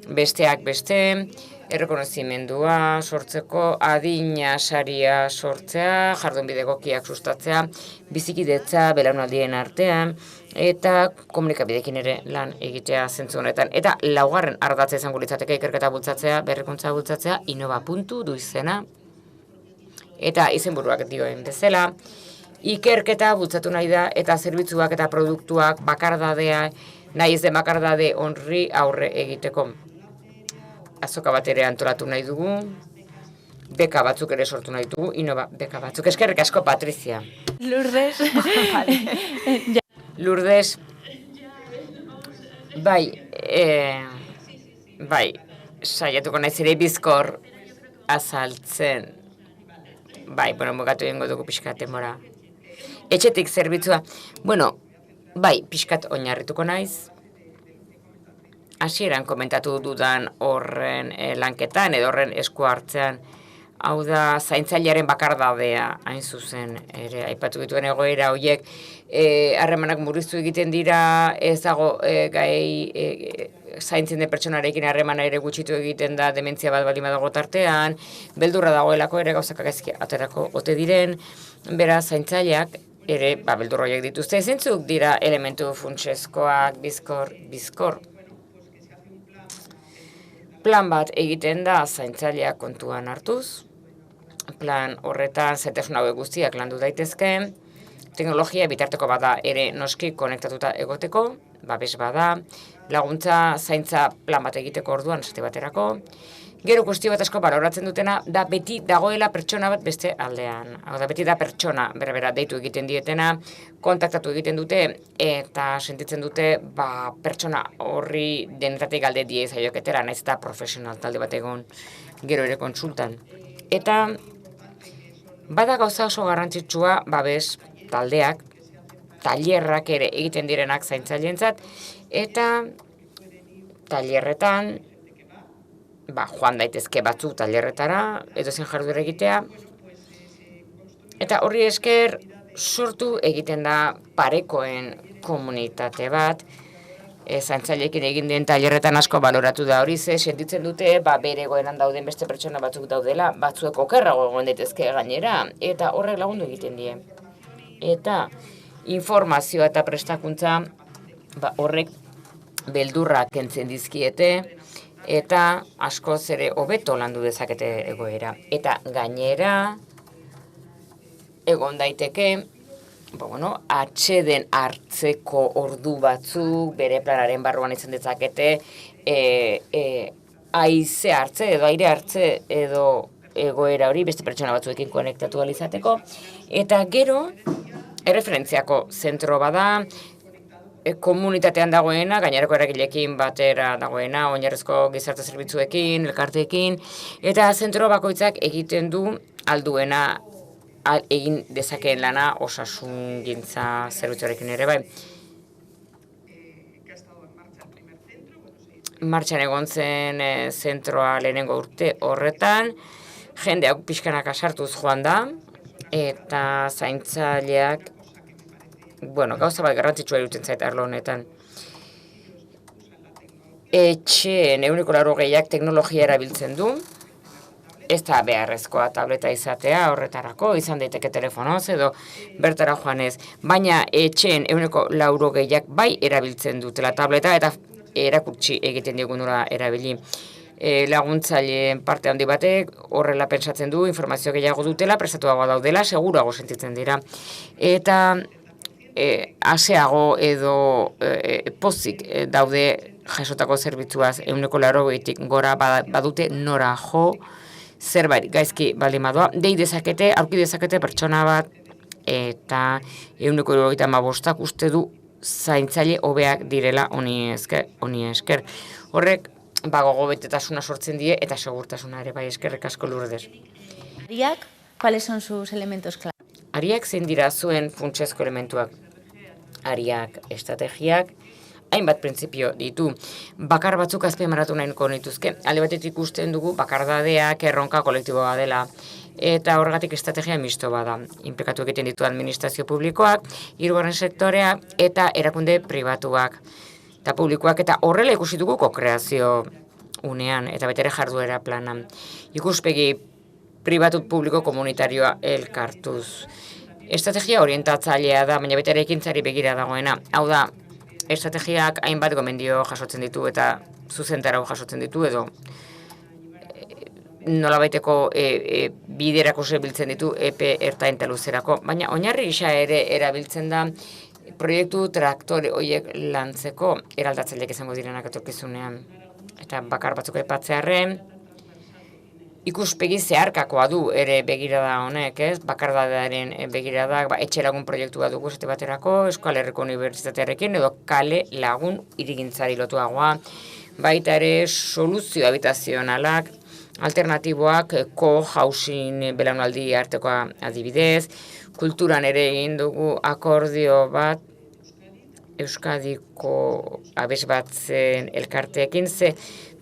besteak beste, errekonozimendua sortzeko, adina saria sortzea, jardunbide egokiak sustatzea, bizikidetza belaunaldien artean, eta komunikabideekin ere lan egitea zentzu honetan. Eta laugarren ardatza izango litzateke ikerketa bultzatzea, berrikuntza bultzatzea, Innova.du izena. Eta izenburuak dioen bezala, ikerketa bultzatu nahi da, eta zerbitzuak eta produktuak bakardadea, nahi ez den bakardade honri aurre egiteko. Azoka bat ere antolatu nahi dugu, beka batzuk ere sortu nahi dugu, Innova beka batzuk. Eskerrik asko, Patrizia. Lourdes. Lourdes, bai, saiatuko naiz ere bizkor azaltzen. Bai, mugatu egingo dugu pixkat denbora. Etxetik zerbitzua, pixkat oinarrituko naiz. Hasieran komentatu dudan horren lanketan edo horren esku hartzean, hau da zaintzailearen bakardadea hain zuzen ere aipatu dituen egoera horiek harremanak murriztu egiten dira, ez dago zaintzen den pertsonarekin harremana ere gutxitu egiten da dementzia bat baldin badago tartean, beldurra dagoelako ere gauzak gaizki aterako ote diren, beraz zaintzaileak ere beldur horiek dituzte. Zeintzuk dira elementu funtsezkoak bizkor. Plan bat egiten da zaintzaileak kontuan hartuz, plan horretan zaitasun hauek guztiak landu daitezke, teknologia bitarteko bada ere noski konektatuta egoteko, babes bada, laguntza zaintza plan bat egiteko orduan esate baterako, gero kuestio bat asko baloratzen dutena da beti dagoela pertsona bat beste aldean. Hau da, beti da pertsona bera deitu egiten dietena, kontaktatu egiten dute eta sentitzen dute pertsona horri denetatik alde die zaioketera, naiz eta profesional talde bat egon gero ere kontsultan. Eta bada gauza oso garrantzitsua babes taldeak, tailerrak ere egiten direnak zaintzaileentzat, eta tailerretan joan daitezke batzuk tailerretara, edozein jarduera egitea, eta horri esker sortu egiten da parekoen komunitate bat, zaintzaileekin egin den tailerretan asko baloratu da hori ze, sentitzen dute bere egoeran dauden beste pertsona batzuk daudela, batzuek okerrago egon daitezke gainera, eta horrek lagundu egiten die. Eta informazioa eta prestakuntza horrek beldurrak kentzen dizkiete, eta askoz ere hobeto landu dezakete egoera. Eta gainera, egon daiteke, atxeden hartzeko ordu batzuk, bere planaren barruan izan dezakete, haize hartze edo aire hartze edo egoera hori beste pertsona batzuekin konektatu ahal izateko. Eta gero, erreferentziako zentro bada, komunitatean dagoena, gainerako eragileekin batera dagoena, oinarrizko gizarte zerbitzuekin, elkarteekin, eta zentro bakoitzak egiten du alduena egin dezakeen lana osasungintza zerbitzuarekin ere bai. Martxan egon zen zentroa lehenengo urte horretan, jendeak pixkanaka sartuz joan da, eta zaintzaileak gauza bat garrantzitsua iruditzen zait arlo honetan. Etxeen 80% teknologia erabiltzen du, ez da beharrezkoa tableta izatea horretarako, izan daiteke telefonoz edo bertara joanez, baina etxeen 80% bai erabiltzen dutela tableta eta erakutsi egiten diegu nola erabili. Laguntzaileen parte handi batek horrela pentsatzen du, informazio gehiago dutela, prestatuago daudela, segurago sentitzen dira. Eta aseago edo pozik daude jasotako zerbitzuaz 80%tik gora badute nora jo zerbait gaizki baldin badoa, dei dezakete, aurki dezakete pertsona bat eta 75% uste du zaintzaile hobeak direla honi esker. Horrek gogobetetasuna sortzen die eta segurtasuna ere bai, eskerrik asko Lourdes. Ariak, ¿cuáles son sus elementos clave? Ariak zein dira zuen funtsezko elementuak? Ariak estrategiak, hainbat printzipio ditu. Bakar batzuk azpimarratu nahiko nituzke. Alde batetik ikusten dugu bakardadeak erronka kolektiboa dela. Eta horregatik estrategia misto bada. Inplikatu egiten ditu administrazio publikoak, hirugarren sektorea eta erakunde pribatuak. Eta publikoak eta horrela ikusi dugu kokreazio unean eta betere jarduera planan. Ikuspegi pribatu publiko komunitarioa elkartuz. Estrategia orientatzailea da, baina betere ekintzari begira dagoena. Hau da, estrategiak hainbat gomendio jasotzen ditu eta zuzentarau jasotzen ditu edo nolabaiteko biderako biltzen ditu epe ertain eta luzerako. Baina oinarri gisa ere erabiltzen da proiektu traktore horiek lantzeko eraldatzaileak izango direnak etorkizunean. Eta bakar batzuk aipatzearren, ikuspegi zeharkakoa du ere begirada honek, ez? Bakardadearen begirada, etxe lagun proiektua dugu esate baterako, Euskal Herriko Unibertsitatearekin edo kale lagun hirigintzari lotuagoa, baita ere soluzio habitazionalak, alternatiboak, co-housing belaunaldi artekoa adibidez, kulturan ere egin dugu akordio bat, Euskadiko abesbatzen elkarteekin, ze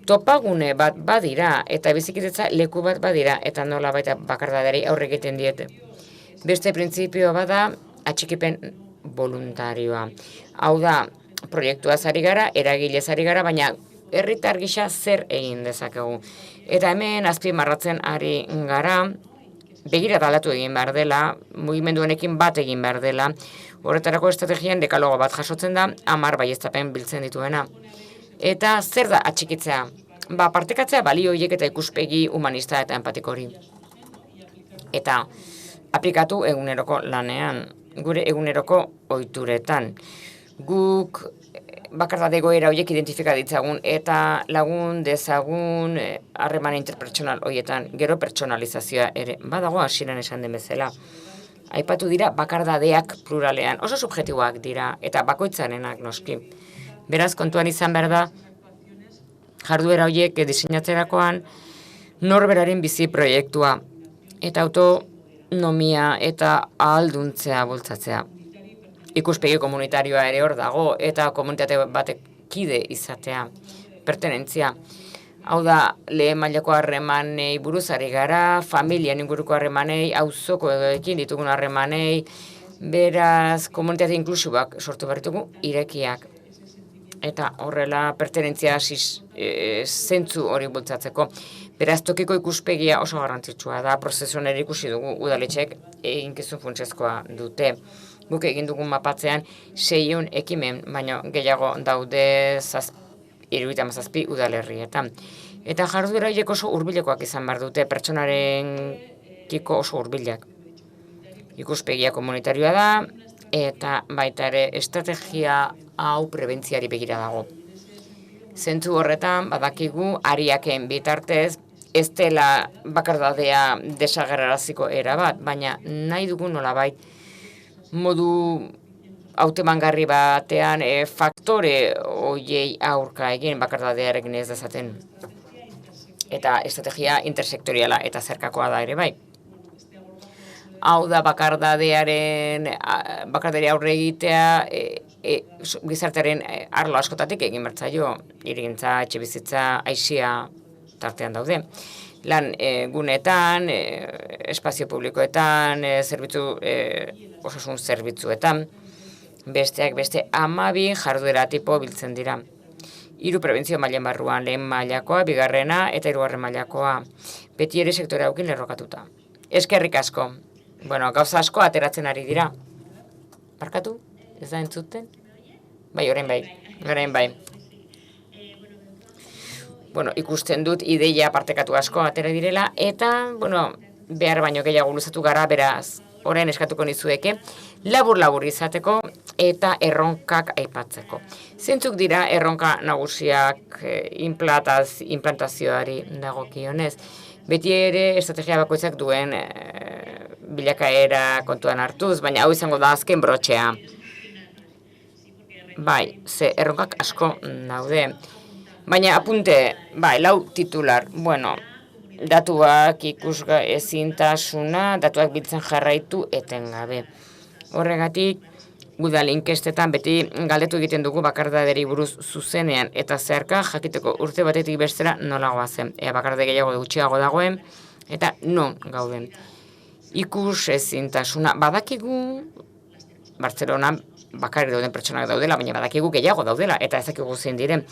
topagune bat badira, eta bizikidetza leku bat badira, eta nola baita bakardadeari aurre egiten diete. Beste printzipio bada, atxikipen voluntarioa. Hau da, proiektuaz ari gara, eragilez ari gara, baina herritar gisa zer egin dezakegu. Eta hemen azpimarratzen ari gara, begirada aldatu egin behar dela, mugimendu honekin bat egin behar dela, horretarako estrategian dekalogo bat jasotzen da, 10 baieztapen biltzen dituena. Eta zer da atxikitzea? Partekatzea balio horiek eta ikuspegi humanista eta empatiko hori. Eta aplikatu eguneroko lanean, gure eguneroko ohituretan. Guk bakardade egoera horiek identifika ditzagun eta lagun dezagun harreman interpertsonal horietan, gero pertsonalizazioa ere badago hasieran esan den bezala. Aipatu dira bakardadeak pluralean, oso subjektiboak dira eta bakoitzarenak noski. Beraz, kontuan izan behar da, jarduera horiek diseinatzerakoan norberaren bizi proiektua eta autonomia eta ahalduntzea bultzatzea. Ikuspegi komunitarioa ere hor dago eta komunitate batek kide izatea, pertenentzia. Hau da, lehen mailako harremanei buruz ari gara, familian inguruko harremanei, auzoko edoekin ditugun harremanei, beraz, komunitate inklusiboak sortu barritugu irekiak. Eta horrela pertenentzia zentzu hori bultzatzeko. Beraz, tokiko ikuspegia oso garrantzitsua da, prozesuan ere ikusi dugu udaletxek eginkizun funtsezkoa dute. Guk egin dugun mapatzean 600 ekimen, baina gehiago daude 77 udalerrietan. Eta jarduera horiek oso hurbilekoak izan behar dute, pertsonarenkiko oso hurbilak. Ikuspegia komunitarioa da, eta baita ere estrategia hau prebentziari begira dago. Zentzu horretan, badakigu, ariaken bitartez, ez dela bakardadea desagerraraziko erabat, baina nahi dugu nolabait modu hautemangarri batean faktore horiei aurka egin bakardadearekin ez dezaten. Eta estrategia intersektoriala eta zerkakoa da ere bai. Hau da bakardadea aurre egitea gizartearen arlo askotatik egin bertzaio, hirigintza, etxebizitza, aisia tartean daude. Lan guneetan, espazio publikoetan, osasun zerbitzuetan, besteak beste 12 jarduera tipo biltzen dira. 3 prebentzio mailen barruan, lehen mailakoa, bigarrena eta 3. mailakoa. Beti ere sektore haukin lerrokatuta. Eskerrik asko. Bueno, gauza asko ateratzen ari dira. Barkatu? Ez da entzuten? Bai, orain bai. Bueno, ikusten dut ideia partekatu asko atera direla, eta, behar baino gehiago luzatu gara, beraz, orain eskatuko nizueke, labur izateko eta erronkak aipatzeko. Zentzuk dira erronka nagusiak implantazioari dagokionez. Beti ere estrategia bakoitzak duen bilakaera kontuan hartuz, baina hau izango da azken brotxea. Bai, ze erronkak asko daude. Baina apunte, bai, 4 titular. Bueno, datuak ikusga ezintasuna, datuak biltzen jarraitu etengabe. Horregatik, udal inkestetan beti galdetu egiten dugu bakardaderi buruz zuzenean eta zeharka jakiteko urte batetik bestera nola goazen. Ea bakarde gehiago gutxiago dagoen eta non gauden. Ikus ezintasuna badakigu Bartzelonan bakarrik dauden pertsonak daudela, baina badakigu gehiago daudela eta ez dakigu zein diren.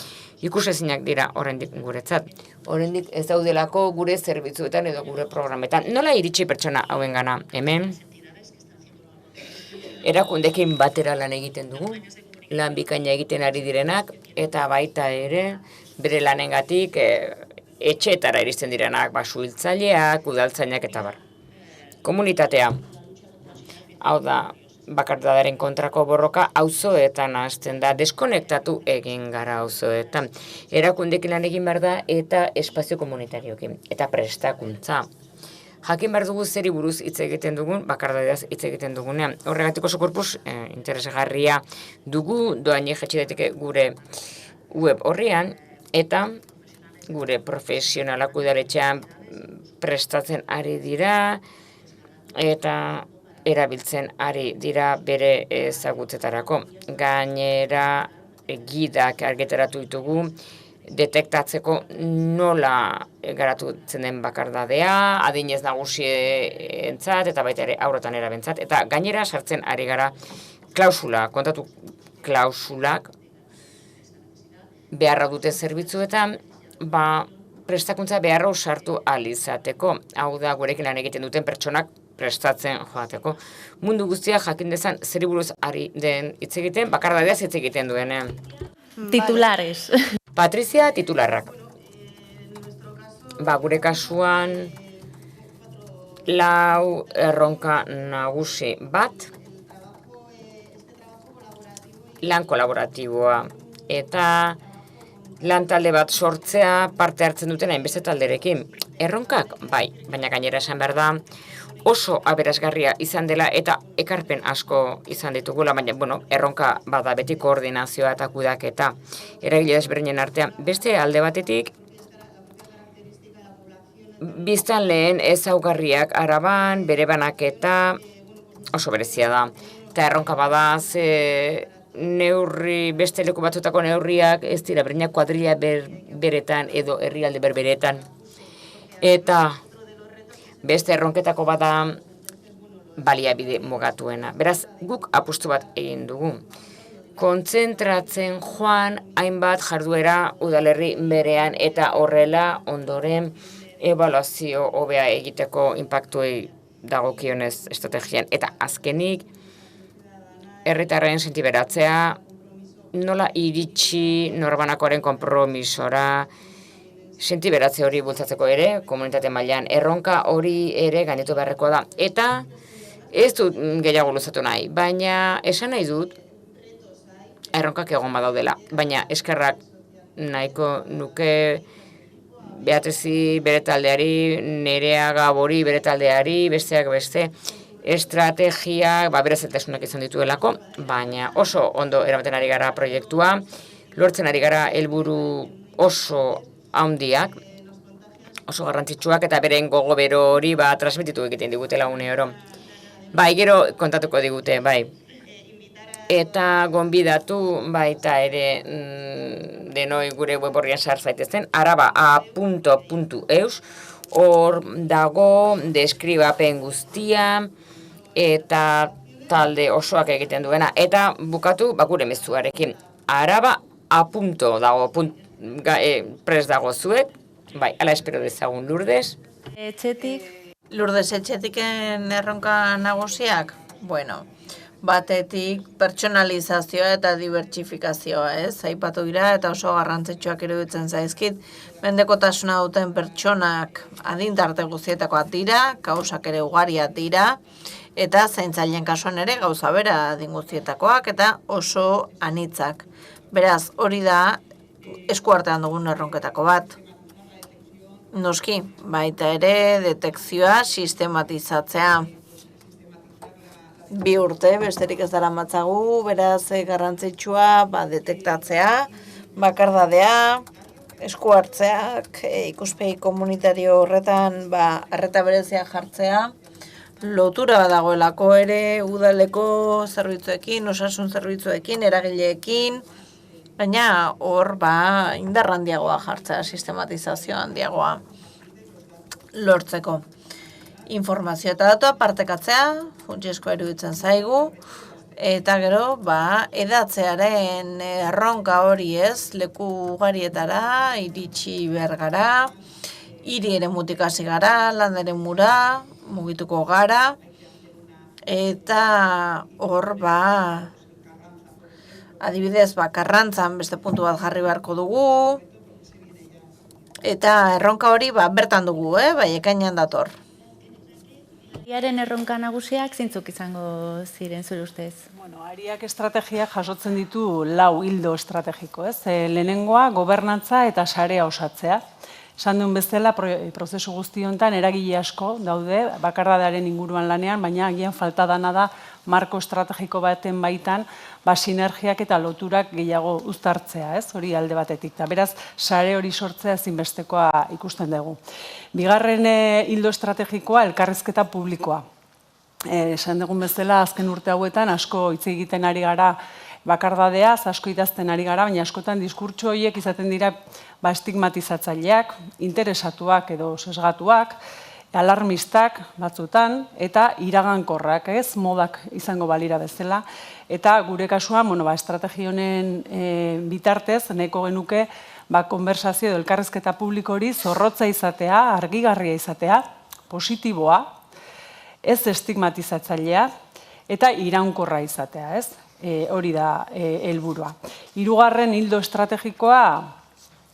Ikus ezinak dira oraindik guretzat. Oraindik ez daudelako gure zerbitzuetan edo gure programetan. Nola iritsi pertsona hauengana hemen? Erakundekin batera lan egiten dugu, lan bikaina egiten ari direnak, eta baita ere, bere lanengatik etxeetara iristen direnak, suhiltzaileak, udaltzainak eta bar. Komunitatea, hau da, bakardadaren kontrako borroka auzoetan hasten da, deskonektatu egin gara auzoetan. Erakundekin lan egin behar da eta espazio komunitariokin, eta prestakuntza. Jakin behar dugu zeri buruz hitz egiten dugun, bakardadeaz hitz egiten dugunean. Horregatik oso korpus interesgarria dugu, doainik jetxe daiteke gure web horrian, eta gure profesionalak udaletxean prestatzen ari dira, eta erabiltzen ari dira bere ezagutzetarako. Gainera gidak argitaratu ditugu, detektatzeko nola garatutzen den bakardadea, adinez nagusientzat eta baita ere haurretan erabentzat, eta gainera sartzen ari gara klausula, kontatu klausulak beharra dute zerbitzuetan, prestakuntza beharra sartu ahal izateko. Hau da gurekin lan egiten duten pertsonak prestatzen joateko. Mundu guztia jakin dezan zeri buruz ari den hitz egiten, bakardadeaz hitz egiten duenean. Titulares. Patrizia titularrak. Gure kasuan 4 erronka nagusi bat, lan kolaboratiboa eta lan talde bat sortzea parte hartzen duten hainbeste talderekin. Erronkak, bai, baina gainera esan behar da, oso aberasgarria izan dela eta ekarpen asko izan ditugula, baina, erronka bada beti koordinazioa eta kudaketa eragile desberdinen artean. Beste alde batetik, biztan lehen ezaugarriak Araban, bere banaketa oso berezia da. Eta erronka bada, neurri, beste leku batzutako neurriak, ez dira berdinak kuadrilla beretan edo herrialde berberetan. Eta beste erronketako bada baliabide mugatuena. Beraz, guk apustu bat egin dugu. Kontzentratzen joan hainbat jarduera udalerri berean eta horrela ondoren ebaluazio hobea egiteko inpaktuei dagokionez estrategian. Eta azkenik, herritarren sentiberatzea, nola iritsi norbanakoaren konpromisora, sentiberatze hori bultzatzeko ere, komunitate mailan erronka hori ere gainetu beharrekoa da. Eta ez dut gehiago luzatu nahi, baina esan nahi dut erronkak egon badaudela. Baina eskerrak nahiko nuke Beatrizi bere taldeari, Nerea Gabori bere taldeari, besteak beste, estrategiak berezetasunak izan dituelako, baina oso ondo eramaten ari gara proiektua, lortzen ari gara helburu oso handiak, oso garrantzitsuak eta beren gogo bero hori transmititu egiten digutela uneoro. Gero kontatuko digute, Eta gonbidatu baita ere denoi gure web horrian sar zaitezten, araba.eus, hor dago deskribapen guztia eta talde osoak egiten duena. Eta bukatu gure mezuarekin, araba apunto dago, prest dago zuek, ala espero dezagun Lourdes. Lourdes etxetiken erronka nagusiak? Batetik pertsonalizazioa eta dibertsifikazioa, aipatu dira eta oso garrantzitsuak iruditzen zaizkit. Mendekotasuna duten pertsonak adintarte guztietakoak dira, kausak ere ugariak dira, eta zaintzaileen kasuan ere gauza bera adin guztietakoak eta oso anitzak. Beraz, hori da eskuartean dugun erronketako bat. Noski, baita ere detekzioa sistematizatzea. 2 urte, besterik ez dara matzagu, beraz garrantzitsua detektatzea, bakardadea, eskuartzeak, ikuspegi komunitario horretan arreta berezia jartzea, lotura dagoelako ere udaleko zerbitzuekin, osasun zerbitzuekin, eragileekin, baina hor indar handiagoa jartzea, sistematizazio handiagoa lortzeko. Informazio eta datua partekatzea, funtsezkoa iruditzen zaigu, eta gero, edatzearen erronka hori ez, leku ugarietara, iritsi behar gara, hiri ere mutikasi gara, lan ere mura, mugituko gara, eta hor adibidez, Karrantzan beste puntu bat jarri beharko dugu, eta erronka hori bertan dugu, bai ekainean dator. Ariaren erronka nagusiak zeintzuk izango ziren zure ustez? Bueno, ariak estrategiak jasotzen ditu 4 ildo estrategiko, ez? Lehenengoa, gobernantza eta sarea osatzea. Esan duen bezala, prozesu guzti honetan eragile asko daude, bakardadaren inguruan lanean, baina agian falta dana da marko estrategiko baten baitan, sinergiak eta loturak gehiago uztartzea, ez? Hori alde batetik. Ta beraz, sare hori sortzea ezinbestekoa ikusten dugu. Bigarren ildo estrategikoa, elkarrizketa publikoa. Esan dugun bezala, azken urte hauetan, asko hitz egiten ari gara bakardadeaz, asko idazten ari gara, baina askotan diskurtso horiek izaten dira estigmatizatzaileak, interesatuak edo sesgatuak, alarmistak batzutan, eta iragankorrak, ez, modak izango balira bezala. Eta gure kasuan, estrategi honen bitartez, nahiko genuke, konversazio edo elkarrizketa publiko hori zorrotza izatea, argigarria izatea, positiboa, ez estigmatizatzailea, eta iraunkorra izatea, ez? Hori da helburua. Hirugarren ildo estrategikoa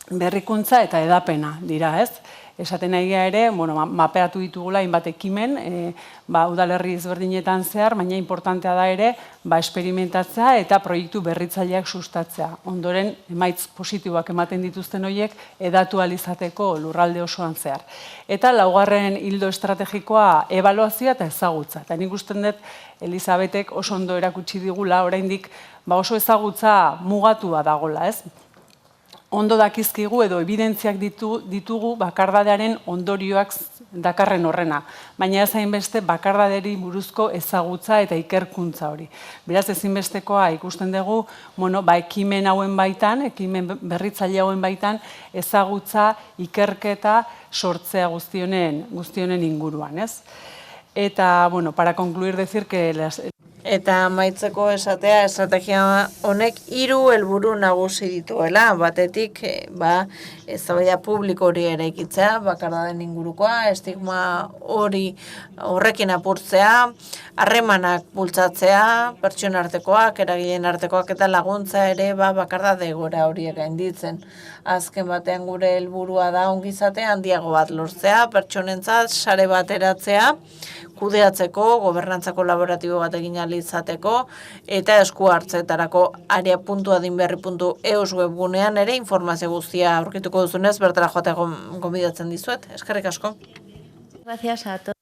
berrikuntza eta hedapena dira, ez? Esaten nahi ere, mapeatu ditugula hainbat ekimen, udalerri ezberdinetan zehar, baina importantea da ere, esperimentatzea eta proiektu berritzaileak sustatzea. Ondoren, emaitz positiboak ematen dituzten horiek, hedatu ahal izateko lurralde osoan zehar. Eta laugarren ildo estrategikoa ebaluazioa eta ezagutza. Eta nik usten dut, Elisabetek oso ondo erakutsi digula, oraindik oso ezagutza mugatua dagola, ez? Ondo dakizkigu edo evidentziak ditugu bakardadearen ondorioak dakarren horrena. Baina ez hainbeste bakardaderi buruzko ezagutza eta ikerkuntza hori. Beraz ezinbestekoa ikusten dugu, ekimen hauen baitan, ekimen berritzaile hauen baitan, ezagutza, ikerketa, sortzea guztionen inguruan, ez? Eta, para concluir, decir que Eta amaitzeko esatea, estrategia honek 3 helburu nagusi dituela. Batetik, eztabaida publiko hori eraikitzea, bakardaden ingurukoa, estigma horrekin apurtzea, harremanak bultzatzea, pertsona artekoak, eragileen artekoak eta laguntza ere bakardade gora horiek gainditzen. Azken batean gure helburua da ongizate handiago bat lortzea, pertsonentzat sare bat eratzea, kudeatzeko, gobernantza kolaboratibo bat egin ahal izateko, eta esku hartzeetarako area.adinberri.eus webgunean ere informazio guztia aurkituko duzunez, bertara joateko gonbidatzen dizuet. Eskerrik asko. Gracias a todos.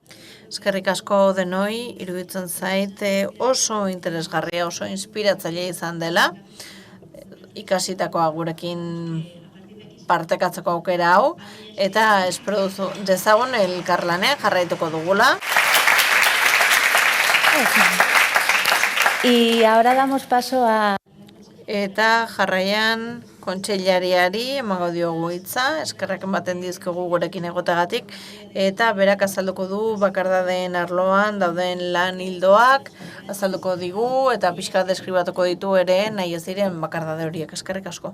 Eskerrik asko denoi, iruditzen zait oso interesgarria, oso inspiratzailea izan dela, ikasitakoa gurekin partekatzeko aukera hau, eta espero dezagun elkarlanean jarraituko dugula. Y ahora damos paso a... Eta jarraian kontseilariari emango diogu hitza, eskerrak ematen dizkigu gurekin egoteagatik, eta berak azalduko du bakardadeen arloan dauden lan ildoak, azalduko digu eta pixka deskribatuko ditu ere nahi ez diren bakardade horiek. Eskerrik asko.